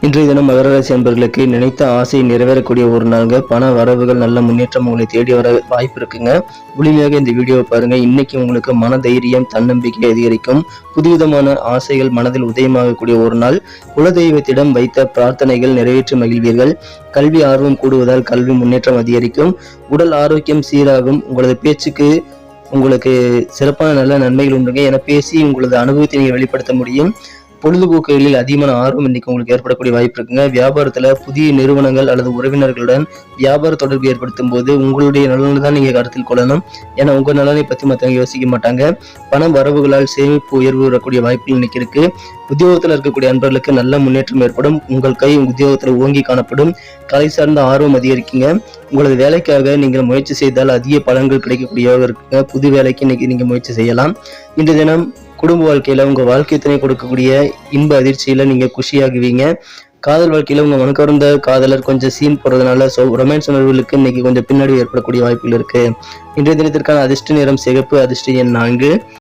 இன்றைய தினம் மகர ராசி அன்பர்களுக்கு நினைத்த ஆசை நிறைவேறக்கூடிய ஒரு நாளுங்க. பண வரவுகள் நல்ல முன்னேற்றம் உங்களை தேடி வர வாய்ப்பு இருக்குங்க. முழுமையாக இந்த வீடியோவை பாருங்க. இன்னைக்கு உங்களுக்கு மன தைரியம், தன்னம்பிக்கை அதிகரிக்கும். புதுவிதமான ஆசைகள் மனதில் உதயமாகக்கூடிய ஒரு நாள். குலதெய்வத்திடம் வைத்த பிரார்த்தனைகள் நிறைவேற்றி மகிழ்வீர்கள். கல்வி ஆர்வம் கூடுவதால் கல்வி முன்னேற்றம் அதிகரிக்கும். உடல் ஆரோக்கியம் சீராகும். உங்களது பேச்சுக்கு உங்களுக்கு சிறப்பான நல்ல நன்மைகள் உண்டுங்க என பேசி உங்களது அனுபவத்தை நீங்கள் வெளிப்படுத்த முடியும். பொழுதுபோக்குகளில் அதிகமான ஆர்வம் இன்னைக்கு உங்களுக்கு ஏற்படக்கூடிய வாய்ப்பு இருக்குங்க. வியாபாரத்துல புதிய நிறுவனங்கள் அல்லது உறவினர்களுடன் வியாபார தொடர்பு ஏற்படுத்தும் போது உங்களுடைய நலனை தான் நீங்க கருத்தில் கொள்ளணும். ஏன்னா உங்க நலனை பத்தி மற்றவங்க யோசிக்க மாட்டாங்க. பண வரவுகளால் சேமிப்பு உயர்வு வரக்கூடிய வாய்ப்புகள் இன்னைக்கு இருக்கு. உத்தியோகத்தில் இருக்கக்கூடிய அன்பர்களுக்கு நல்ல முன்னேற்றம் ஏற்படும். உங்கள் கை உத்தியோகத்தில் ஓங்கி காணப்படும். கலை சார்ந்த ஆர்வம் அதிகரிக்குங்க. உங்களது வேலைக்காக நீங்கள் முயற்சி செய்தால் அதிக பலன்கள் கிடைக்கக்கூடியதாக இருக்குங்க. புது வேலைக்கு இன்னைக்கு நீங்க முயற்சி செய்யலாம். இன்று தினம் குடும்ப வாழ்க்கையில உங்க வாழ்க்கை துணை கொடுக்கக்கூடிய இன்ப அதிர்ச்சியில நீங்க குஷியாகுவீங்க. காதல் வாழ்க்கையில உங்க மனக்கவர்ந்த காதலர் கொஞ்சம் சீன் போடுறதுனால ரொமான்ஸ் உணர்வுகளுக்கு இன்னைக்கு கொஞ்சம் பின்னாடி ஏற்படக்கூடிய வாய்ப்புகள் இருக்கு. இன்றைய தினத்திற்கான அதிர்ஷ்ட நிறம் சிகப்பு, அதிர்ஷ்ட எண் 4.